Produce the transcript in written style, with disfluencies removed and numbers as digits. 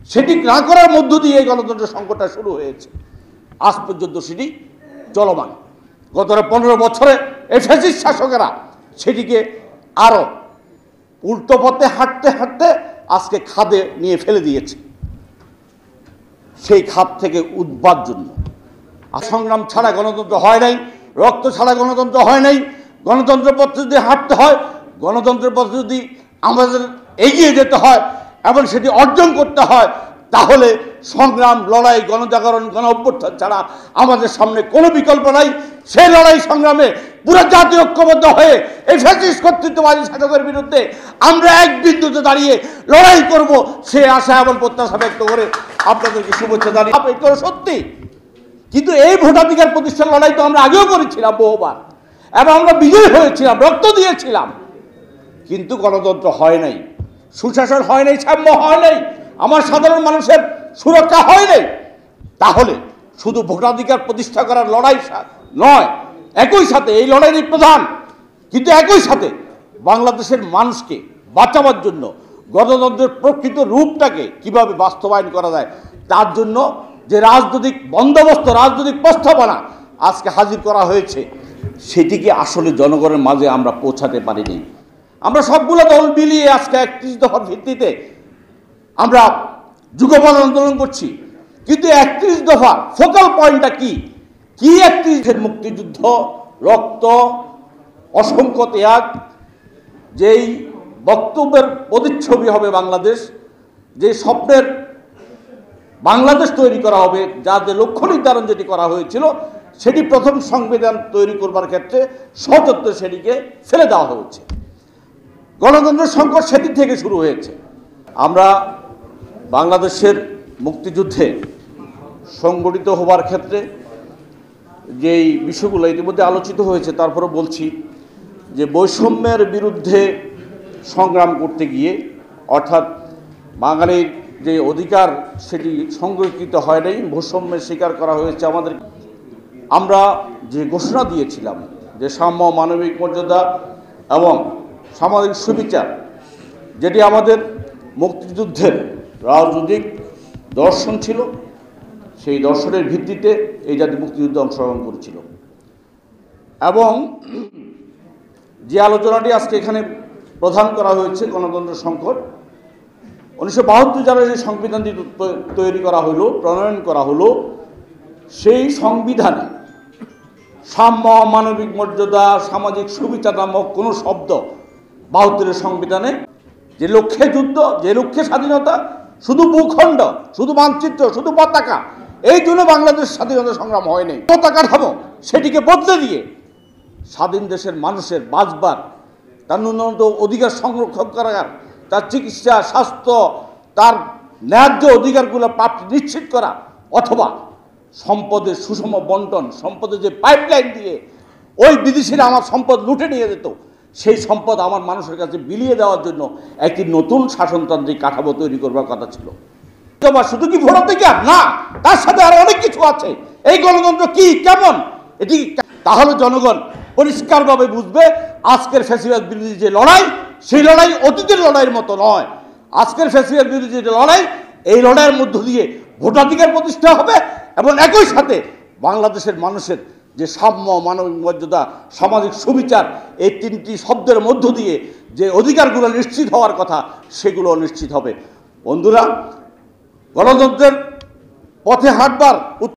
সেটি না করার মধ্য দিয়ে এই গণতন্ত্র সংকটটা শুরু হয়েছে। আজ পর্যন্ত সেটি চলমান। গত 15 বছরে এই ফ্যাসিস্ট শাসকেরা সেটিকে আরো উল্টো পথে হাঁটতে হাঁটতে আজকে খাদে নিয়ে ফেলে দিয়েছে। সেই খাদ থেকে উঠবার জন্য সংগ্রাম ছাড়া গণতন্ত্র হয় নাই, রক্ত ছাড়া গণতন্ত্র হয় নাই। গণতন্ত্রের পথে যদি হাঁটতে হয়, গণতন্ত্রের পথে যদি আমাদের এগিয়ে যেতে হয় এবং সেটি অর্জন করতে হয়, তাহলে সংগ্রাম, লড়াই, গণজাগরণ, গণ অভ্যুত্থান ছাড়া আমাদের সামনে কোনো বিকল্প নাই। সেই লড়াই সংগ্রামে পুরো জাতীয় ঐক্যবদ্ধ হয়ে এই ফ্যাসিস্ট কর্তৃত্ববাদী শাসকের বিরুদ্ধে আমরা এক বিন্দুতে দাঁড়িয়ে লড়াই করব, সে আশা এবং প্রত্যাশা ব্যক্ত করে আপনাদেরকে শুভেচ্ছা জানিয়ে এটা সত্যি। কিন্তু এই ভোটাধিকার প্রতিষ্ঠার লড়াই তো আমরা আগেও করেছিলাম বহুবার, এবং আমরা বিজয়ী হয়েছিলাম, রক্ত দিয়েছিলাম, কিন্তু গণতন্ত্র হয় নাই, সুশাসন হয় নাই, সাম্য হয় নাই, আমার সাধারণ মানুষের সুরক্ষা হয় নাই। তাহলে শুধু ভোটাধিকার প্রতিষ্ঠা করার লড়াই নয়, একই সাথে এই লড়াইয়ের প্রধান, কিন্তু একই সাথে বাংলাদেশের মানুষকে বাঁচাবার জন্য গণতন্ত্রের প্রকৃত রূপটাকে কিভাবে বাস্তবায়ন করা যায়, তার জন্য যে রাজনৈতিক বন্দোবস্ত, রাজনৈতিক প্রস্তাবনা আজকে হাজির করা হয়েছে, সেটিকে আসলে জনগণের মাঝে আমরা পৌঁছাতে পারিনি। আমরা সবগুলো দল মিলিয়ে আজকে 31 দফার ভিত্তিতে আমরা যুগপৎ আন্দোলন করছি, কিন্তু 31 দফার ফোকাল পয়েন্টটা কি? 31 মুক্তিযুদ্ধ, রক্ত, অসংখ্য ত্যাগ, যেই বক্তব্যের প্রতিচ্ছবি হবে বাংলাদেশ, যে স্বপ্নের বাংলাদেশ তৈরি করা হবে, যাদের লক্ষ্য নির্ধারণ যেটি করা হয়েছিল, সেটি প্রথম সংবিধান তৈরি করবার ক্ষেত্রে সযত্নে সেটিকে ফেলে দেওয়া হয়েছে। গণতন্ত্রের সংকট সেটি থেকে শুরু হয়েছে। আমরা বাংলাদেশের মুক্তিযুদ্ধে সংগঠিত হবার ক্ষেত্রে যেই বিষয়গুলো ইতিমধ্যে আলোচিত হয়েছে, তারপরে বলছি যে বৈষম্যের বিরুদ্ধে সংগ্রাম করতে গিয়ে, অর্থাৎ বাঙালির যে অধিকার সেটি সংরক্ষিত হয় নাই, বৈষম্যের শিকার করা হয়েছে আমাদের। আমরা যে ঘোষণা দিয়েছিলাম যে সাম্য, মানবিক মর্যাদা এবং সামাজিক সুবিচার, যেটি আমাদের মুক্তিযুদ্ধের রাজনৈতিক দর্শন ছিল, সেই দর্শনের ভিত্তিতে এই জাতি মুক্তিযুদ্ধে অংশগ্রহণ করেছিল। এবং যে আলোচনাটি আজকে এখানে প্রধান করা হয়েছে, গণতন্ত্রের সংকট, 1972 সালে যে সংবিধানটি তৈরি করা হলো, প্রণয়ন করা হলো, সেই সংবিধানে সাম্য, মানবিক মর্যাদা, সামাজিক সুবিচার নামক কোনো শব্দ 72 সংবিধানে, যে লক্ষ্যে যুদ্ধ, যে লক্ষ্যে স্বাধীনতা, শুধু ভূখণ্ড, শুধু মানচিত্র, শুধু পতাকা, এই জন্য বাংলাদেশ স্বাধীনতা সংগ্রাম হয়নি। পতাকা থামো, সেটিকে বদলে দিয়ে স্বাধীন দেশের মানুষের বাঁচবার, তার ন্যূনতম অধিকার সংরক্ষণ করার, তার চিকিৎসা, স্বাস্থ্য, তার ন্যায্য অধিকারগুলো প্রাপ্তি নিশ্চিত করা, অথবা সম্পদের সুষম বন্টন, সম্পদের যে পাইপলাইন দিয়ে ওই বিদেশিরা আমার সম্পদ লুটে নিয়ে যেত, সেই সম্পদ আমার মানুষের কাছে বিলিয়ে দেওয়ার জন্য একটি নতুন শাসনতান্ত্রিক কাঠামো তৈরি করবার কথা ছিল। শুধু কি ভোটাধিকার না, তার সাথে আরো অনেক কিছু আছে। এই গণতন্ত্র কি, কেমন, এটি তাহলে জনগণ পরিষ্কারভাবে বুঝবে আজকের ফ্যাসিবাদ বিরোধী যে লড়াই, সেই লড়াই অতীতের লড়াইয়ের মতো নয়। আজকের ফ্যাসিবাদ বিরোধী যে লড়াই, এই লড়াইয়ের মধ্য দিয়ে ভোটাধিকার প্রতিষ্ঠা হবে, এবং একই সাথে বাংলাদেশের মানুষের যে সাম্য, মানবিক মর্যাদা, সামাজিক সুবিচার, এই 3টি শব্দের মধ্য দিয়ে যে অধিকারগুলো নিশ্চিত হওয়ার কথা, সেগুলো নিশ্চিত হবে। বন্ধুরা, গণতন্ত্রের পথে হাঁটবার